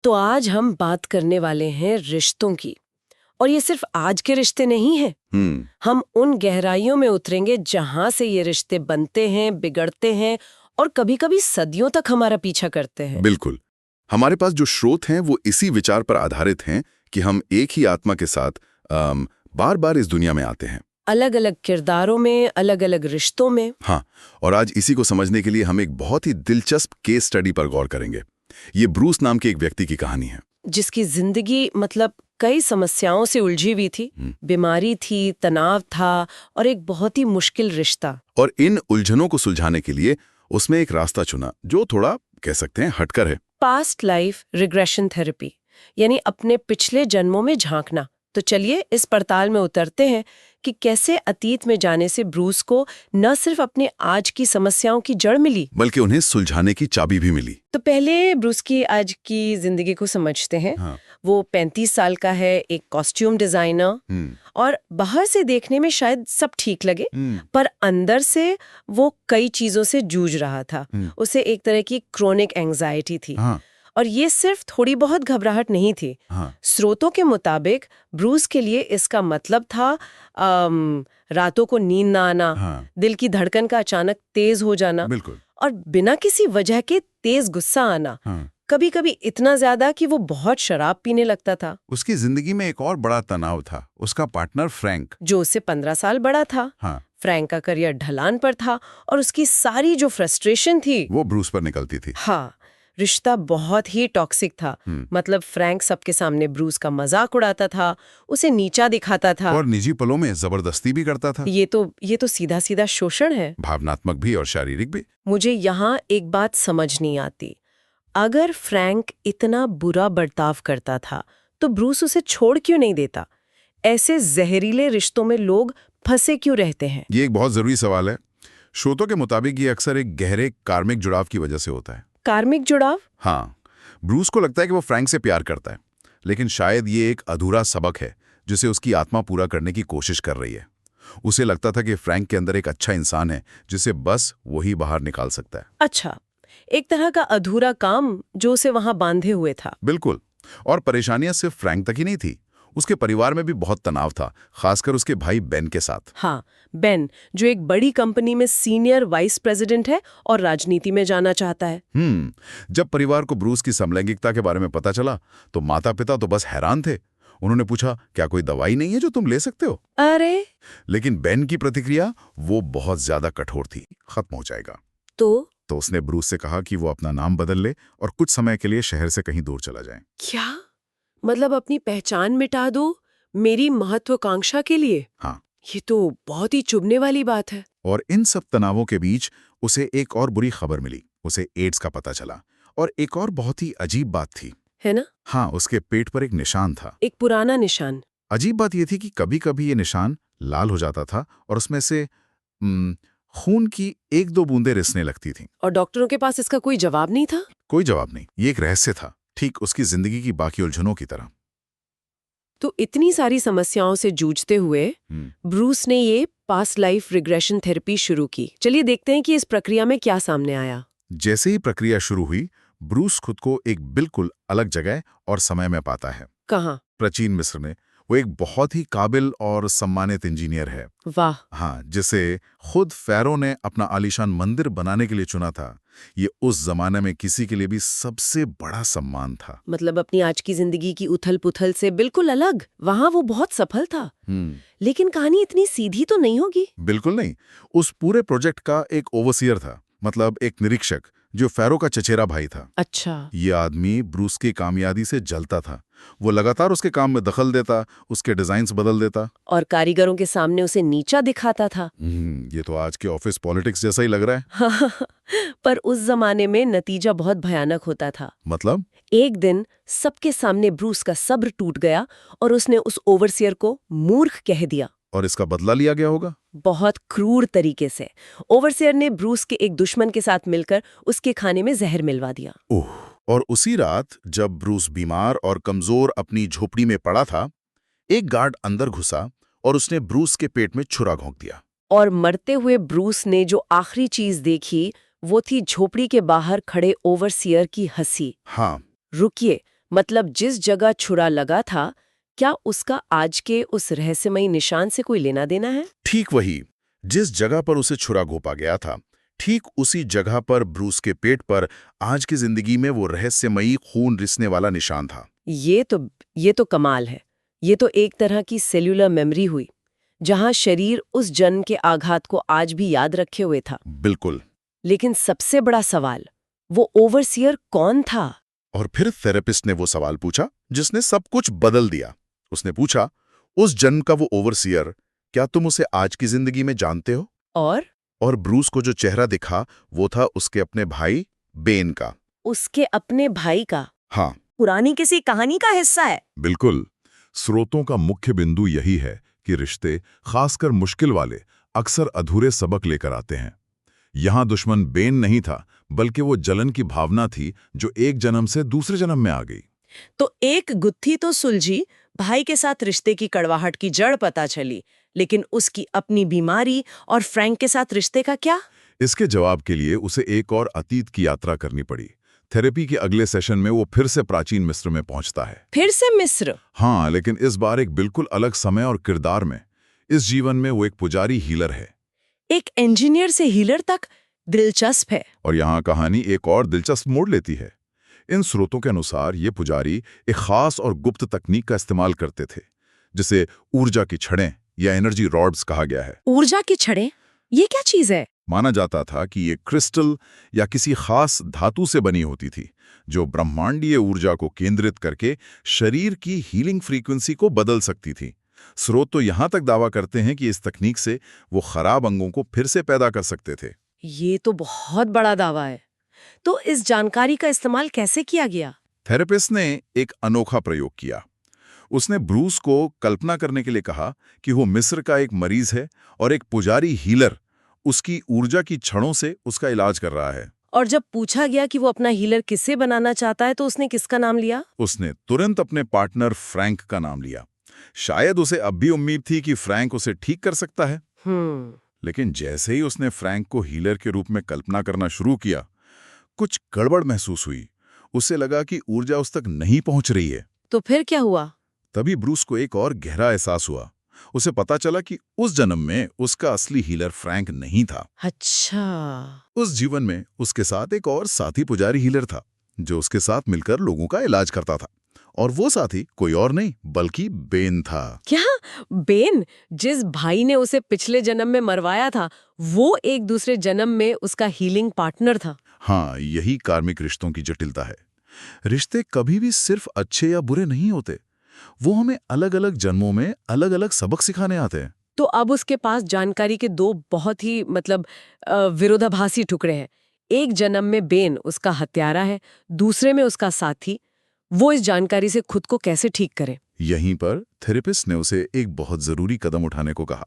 तो आज हम बात करने वाले हैं रिश्तों की। और ये सिर्फ आज के रिश्ते नहीं हैं। हम उन गहराइयों में उतरेंगे जहां से ये रिश्ते बनते हैं, बिगड़ते हैं और कभी-कभी सदियों तक हमारा पीछा करते हैं। बिल्कुल। हमारे पास जो स्रोत हैं वो इसी विचार पर आधारित हैं कि हम एक ही आत्मा के साथ बार बार इस दुनिया में आते हैं, अलग अलग किरदारों में, अलग अलग रिश्तों में। हाँ। और आज इसी को समझने के लिए हम एक बहुत ही दिलचस्प केस स्टडी पर गौर करेंगे। ये ब्रूस नाम के एक व्यक्ति की कहानी है, जिसकी जिंदगी कई समस्याओं से उलझी हुई थी। बीमारी थी, तनाव था और एक बहुत ही मुश्किल रिश्ता। और इन उलझनों को सुलझाने के लिए उसने एक रास्ता चुना जो थोड़ा कह सकते हैं हटकर है। पास्ट लाइफ रिग्रेशन थेरेपी, यानी अपने पिछले जन्मों में झांकना। तो चलिए इस पड़ताल में उतरते हैं कि कैसे अतीत में जाने से ब्रूस को न सिर्फ अपने आज की समस्याओं की जड़ मिली, बल्कि उन्हें सुलझाने की चाबी भी मिली। तो पहले ब्रूस की आज की जिंदगी को समझते हैं। हाँ। वो 35 साल का है, एक कॉस्ट्यूम डिजाइनर, और बाहर से देखने में शायद सब ठीक लगे, पर अंदर से वो कई चीजों से जूझ रहा था। उसे एक तरह की क्रोनिक एंजाइटी थी। हाँ। और ये सिर्फ थोड़ी बहुत घबराहट नहीं थी। हाँ। स्रोतों के मुताबिक ब्रूस के लिए इसका मतलब था रातों को नींद ना आना, हाँ। दिल की धड़कन का अचानक तेज हो जाना, बिल्कुल। और बिना किसी वजह के तेज गुस्सा आना। हाँ। कभी कभी इतना ज्यादा कि वो बहुत शराब पीने लगता था। उसकी जिंदगी में एक और बड़ा तनाव था, उसका पार्टनर फ्रैंक, जो उससे 15 साल बड़ा था। हाँ। फ्रैंक का करियर ढलान पर था और उसकी सारी जो फ्रस्ट्रेशन थी वो ब्रूस पर निकलती थी। हाँ, रिश्ता बहुत ही टॉक्सिक था। फ्रैंक सबके सामने ब्रूस का मजाक उड़ाता था, उसे नीचा दिखाता था और निजी पलों में जबरदस्ती भी करता था। ये तो सीधा सीधा शोषण है, भावनात्मक भी और शारीरिक भी। मुझे यहाँ एक बात समझ नहीं आती। अगर फ्रैंक इतना बुरा बर्ताव करता था तो ब्रूस उसे छोड़ क्यों नहीं देता? ऐसे जहरीले रिश्तों में लोग फंसे क्यों रहते हैं? ये एक बहुत जरूरी सवाल है। स्रोतों के मुताबिक ये अक्सर एक गहरे कार्मिक जुड़ाव की वजह से होता है। कार्मिक जुड़ाव? हाँ। ब्रूस को लगता है कि वो फ्रैंक से प्यार करता है, लेकिन शायद ये एक अधूरा सबक है जिसे उसकी आत्मा पूरा करने की कोशिश कर रही है। उसे लगता था कि फ्रैंक के अंदर एक अच्छा इंसान है जिसे बस वही बाहर निकाल सकता है। अच्छा, एक तरह का अधूरा काम जो उसे वहां बांधे हुए था। बिल्कुल। और परेशानियां सिर्फ फ्रैंक तक ही नहीं थी, उसके परिवार में भी बहुत तनाव था, खासकर उसके भाई बेन के साथ। हाँ, बेन, जो एक बड़ी कंपनी में सीनियर वाइस प्रेसिडेंट है और राजनीति में जाना चाहता है। जब परिवार को ब्रूस की समलैंगिकता के बारे में पता चला तो माता पिता तो बस हैरान थे। उन्होंने पूछा, क्या कोई दवाई नहीं है जो तुम ले सकते हो? अरे! लेकिन बेन की प्रतिक्रिया वो बहुत ज्यादा कठोर थी। खत्म हो जाएगा। तो उसने ब्रूस से कहा कि वो अपना नाम बदल ले और कुछ समय के लिए शहर से कहीं दूर चला जाए। क्या? मतलब अपनी पहचान मिटा दो मेरी महत्वाकांक्षा के लिए? हाँ। ये तो बहुत ही चुभने वाली बात है। और इन सब तनावों के बीच उसे एक और बुरी खबर मिली। उसे एड्स का पता चला। और एक और बहुत ही अजीब बात थी, है ना? हाँ, उसके पेट पर एक निशान था। एक पुराना निशान। अजीब बात यह थी कि कभी कभी ये निशान लाल हो जाता था और उसमें से खून की एक दो बूंदें रिसने लगती थीं। और डॉक्टरों के पास इसका कोई जवाब नहीं था? कोई जवाब नहीं। ये एक रहस्य था, ठीक उसकी जिंदगी की बाकी उलझनों की तरह। तो इतनी सारी समस्याओं से जूझते हुए ब्रूस ने ये पास्ट लाइफ रिग्रेशन थेरेपी शुरू की। चलिए देखते हैं कि इस प्रक्रिया में क्या सामने आया। जैसे ही प्रक्रिया शुरू हुई, ब्रूस खुद को एक बिल्कुल अलग जगह और समय में पाता है। कहाँ? प्राचीन मिस्र में। वो एक बहुत ही काबिल और सम्मानित इंजीनियर है। वाह! हाँ, जिसे खुद फ़ारो ने अपना आलीशान मंदिर बनाने के लिए चुना था। ये उस जमाने में किसी के लिए भी सबसे बड़ा सम्मान था। मतलब अपनी आज की जिंदगी की उथल-पुथल से बिल्कुल अलग। वहाँ वो बहुत सफल था। लेकिन कहानी इतनी सीधी तो नहीं होगी। बिल्कुल नहीं। उस पूरे प्रोजेक्ट का एक ओवरसियर था, मतलब एक निरीक्षक, जो फ़ारो का चचेरा भाई था। अच्छा। ये आदमी ब्रूस की कामयाबी से जलता था। वो लगातार उसके काम में दखल देता, उसके डिजाइन्स बदल देता और कारीगरों के सामने उसे नीचा दिखाता था। ये तो आज के ऑफिस पॉलिटिक्स जैसा ही लग रहा है। पर उस जमाने में नतीजा बहुत भयानक होता था। मतलब? एक दिन सबके सामने ब्रूस का सब्र टूट गया और उसने उस ओवरसियर को मूर्ख कह दिया। और इसका बदला लिया गया होगा? बहुत क्रूर तरीके से। ओवरसियर ने ब्रूस के एक दुश्मन के साथ मिलकर उसके खाने में जहर मिलवा दिया। ओह! और उसी रात जब ब्रूस बीमार और कमजोर अपनी झोपड़ी में पड़ा था, एक गार्ड अंदर घुसा और उसने ब्रूस के पेट में छुरा घोंक दिया। और मरते हुए ब्रूस ने जो आखिरी चीज देखी वो थी झोपड़ी के बाहर खड़े ओवरसियर की हंसी। हाँ। रुकिए, मतलब जिस जगह छुरा लगा था, क्या उसका आज के उस रहस्यमयी निशान से कोई लेना देना है? ठीक वही, जिस जगह पर उसे छुरा घोंपा गया था, ठीक उसी जगह पर ब्रूस के पेट पर आज की जिंदगी में वो रहस्यमयी खून रिसने वाला निशान था। ये तो कमाल है। ये तो एक तरह की सेल्यूलर मेमोरी हुई, जहां शरीर उस जन्म के आघात को आज भी याद रखे हुए था। बिल्कुल। लेकिन सबसे बड़ा सवाल, वो ओवरसियर कौन था? और फिर थेरेपिस्ट ने वो सवाल पूछा जिसने सब कुछ बदल दिया। उसने पूछा, उस जन्म का वो ओवरसियर, क्या तुम उसे आज की जिंदगी में जानते हो? और ब्रूस को जो चेहरा दिखा वो था उसके अपने भाई बेन का। उसके अपने भाई का? हाँ, पुरानी किसी कहानी का हिस्सा है। बिल्कुल। स्रोतों का मुख्य बिंदु यही है कि रिश्ते, खासकर मुश्किल वाले, अक्सर अधूरे सबक लेकर आते हैं। यहाँ दुश्मन बेन नहीं था, बल्कि वो जलन की भावना थी जो एक जन्म से दूसरे जन्म में आ गई। तो एक गुत्थी तो सुलझी, भाई के साथ रिश्ते की कड़वाहट की जड़ पता चली, लेकिन उसकी अपनी बीमारी और फ्रैंक के साथ रिश्ते का क्या? इसके जवाब के लिए उसे एक और अतीत की यात्रा करनी पड़ी। थेरेपी के अगले सेशन में वो फिर से प्राचीन मिस्र में पहुंचता है। फिर से मिस्र? हाँ, लेकिन इस बार एक बिल्कुल अलग समय और किरदार में। इस जीवन में वो एक पुजारी हीलर है। एक इंजीनियर से हीलर तक, दिलचस्प है। और यहाँ कहानी एक और दिलचस्प मोड़ लेती है। इन स्रोतों के अनुसार ये पुजारी एक खास और गुप्त तकनीक का इस्तेमाल करते थे, जिसे ऊर्जा की छड़ें या एनर्जी रॉड्स कहा गया है। ऊर्जा की छड़ें? ये क्या चीज है? माना जाता था कि ये क्रिस्टल या किसी खास धातु से बनी होती थी, जो ब्रह्मांडीय ऊर्जा को केंद्रित करके शरीर की हीलिंग फ्रीक्वेंसी को बदल सकती थी। स्रोत तो यहाँ तक दावा करते हैं कि इस तकनीक से वो खराब अंगों को फिर से पैदा कर सकते थे। ये तो बहुत बड़ा दावा है। तो इस जानकारी का इस्तेमाल कैसे किया गया? थेरेपिस्ट ने एक अनोखा प्रयोग किया। उसने ब्रूस को कल्पना करने के लिए कहा कि वो मिस्र का एक मरीज है और एक पुजारी हीलर उसकी ऊर्जा की छड़ों से उसका इलाज कर रहा है। और जब पूछा गया कि वो अपना हीलर किससे बनाना चाहता है, तो उसने किसका नाम लिया? उसने तुरंत अपने पार्टनर फ्रैंक का नाम लिया। शायद उसे अब भी उम्मीद थी कि फ्रैंक उसे ठीक कर सकता है। लेकिन जैसे ही उसने फ्रैंक को हीलर के रूप में कल्पना करना शुरू किया, कुछ गड़बड़ महसूस हुई। उसे लगा कि ऊर्जा उस तक नहीं पहुंच रही है। तो फिर क्या हुआ? तभी ब्रूस को एक और गहरा एहसास हुआ। उसे पता चला कि उस जन्म में उसका असली हीलर फ्रैंक नहीं था। अच्छा। उस जीवन में उसके साथ एक और साथी पुजारी हीलर था, जो उसके साथ मिलकर लोगों का इलाज करता था। और वो साथी कोई और नहीं बल्कि बेन था। क्या? बेन, जिस भाई ने उसे पिछले जन्म में मरवाया था, वो एक दूसरे जन्म में उसका हीलिंग पार्टनर था? हाँ, यही कार्मिक रिश्तों की जटिलता है। रिश्ते कभी भी सिर्फ अच्छे या बुरे नहीं होते। वो हमें अलग अलग जन्मों में अलग अलग सबक सिखाने आते हैं। तो अब उसके पास जानकारी के दो बहुत ही विरोधाभासी टुकड़े हैं। एक जन्म में बेन उसका हत्यारा है, दूसरे में उसका साथी। वो इस जानकारी से खुद को कैसे ठीक करे? यहीं पर थेरेपिस्ट ने उसे एक बहुत जरूरी कदम उठाने को कहा।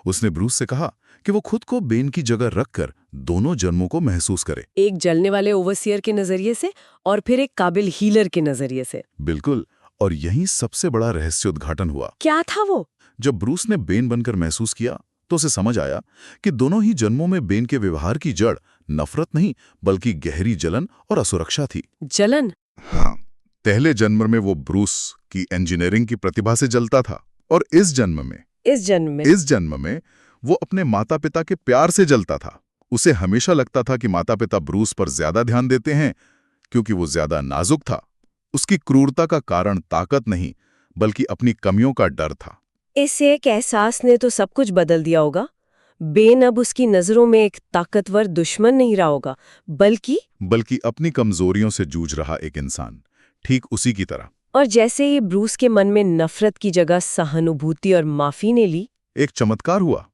उसने ब्रूस से कहा कि वो खुद को बेन की जगह रखकर दोनों जन्मों को महसूस करे। एक जलने वाले ओवरसियर के नजरिए से और फिर एक काबिल हीलर के नजरिए से। बिल्कुल। और यहीं सबसे बड़ा रहस्य उद्घाटन हुआ। क्या था वो? जब ब्रूस ने बेन बनकर महसूस किया, तो उसे समझ आया कि दोनों ही जन्मों में बेन के व्यवहार की जड़ नफरत नहीं बल्कि गहरी जलन और असुरक्षा थी। जलन? हाँ, पहले जन्म में वो ब्रूस की इंजीनियरिंग की प्रतिभा से जलता था, और इस जन्म में वो अपने माता पिता के प्यार से जलता था। उसे हमेशा लगता था कि माता पिता ब्रूस पर ज्यादा ध्यान देते हैं क्योंकि वो ज्यादा नाजुक था। उसकी क्रूरता का कारण ताकत नहीं बल्कि अपनी कमियों का डर था। इस एक एहसास ने तो सब कुछ बदल दिया होगा। बेन अब उसकी नजरों में एक ताकतवर दुश्मन नहीं रहा होगा, बल्कि अपनी कमजोरियों से जूझ रहा एक इंसान, ठीक उसी की तरह। और जैसे ही ब्रूस के मन में नफरत की जगह सहानुभूति और माफी ने ली, एक चमत्कार हुआ।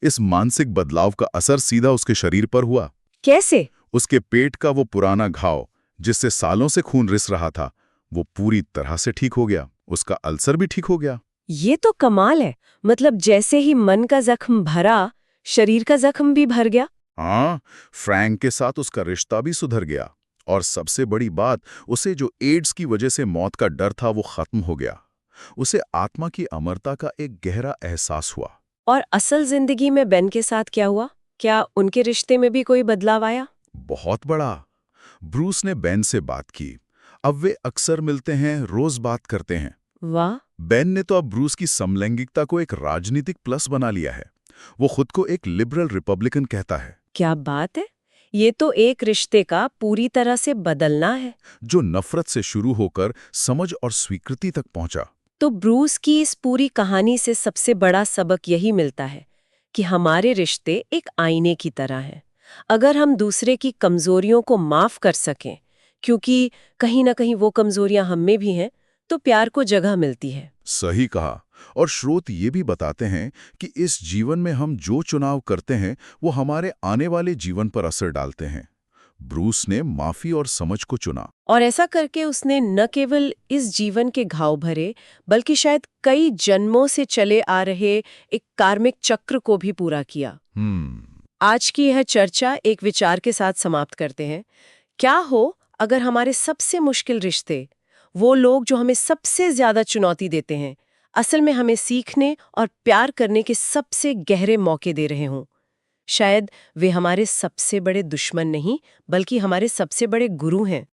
इस मानसिक बदलाव का असर सीधा उसके शरीर पर हुआ। कैसे? उसके पेट का वो पुराना घाव जिससे सालों से खून रिस रहा था, वो पूरी तरह से ठीक हो गया। उसका अल्सर भी ठीक हो गया। ये तो कमाल है। मतलब जैसे ही मन का जख्म भरा, शरीर का जख्म भी भर गया। हाँ, फ्रैंक के साथ उसका रिश्ता भी सुधर गया। और सबसे बड़ी बात, उसे जो एड्स की वजह से मौत का डर था वो खत्म हो गया। उसे आत्मा की अमरता का एक गहरा एहसास हुआ। और असल जिंदगी में बेन के साथ क्या हुआ? क्या उनके रिश्ते में भी कोई बदलाव आया? बहुत बड़ा। ब्रूस ने बेन से बात की, अब वे अक्सर मिलते हैं, रोज बात करते हैं। वाह। बेन ने तो अब ब्रूस की समलैंगिकता को एक राजनीतिक प्लस बना लिया है। वो खुद को एक लिबरल रिपब्लिकन कहता है। क्या बात है, ये तो एक रिश्ते का पूरी तरह से बदलना है। जो नफरत से शुरू होकर समझ और स्वीकृति तक पहुंचा। तो ब्रूस की इस पूरी कहानी से सबसे बड़ा सबक यही मिलता है कि हमारे रिश्ते एक आईने की तरह हैं। अगर हम दूसरे की कमजोरियों को माफ कर सकें, क्योंकि कहीं ना कहीं वो कमजोरियां हम में भी हैं, तो प्यार को जगह मिलती है। सही कहा। और स्रोत ये भी बताते हैं कि इस जीवन में हम जो चुनाव करते हैं वो हमारे आने वाले जीवन पर असर डालते हैं। ब्रूस ने माफी और समझ को चुना। और ऐसा करके उसने न केवल इस जीवन के घाव भरे, बल्कि शायद कई जन्मों से चले आ रहे एक कार्मिक चक्र को भी पूरा किया। आज की यह चर्चा एक विचार के साथ समाप्त करते हैं। क्या हो अगर हमारे सबसे मुश्किल रिश्ते, वो लोग जो हमें सबसे ज्यादा चुनौती देते हैं, असल में हमें सीखने और प्यार करने के सबसे गहरे मौके दे रहे हों। शायद वे हमारे सबसे बड़े दुश्मन नहीं, बल्कि हमारे सबसे बड़े गुरु हैं।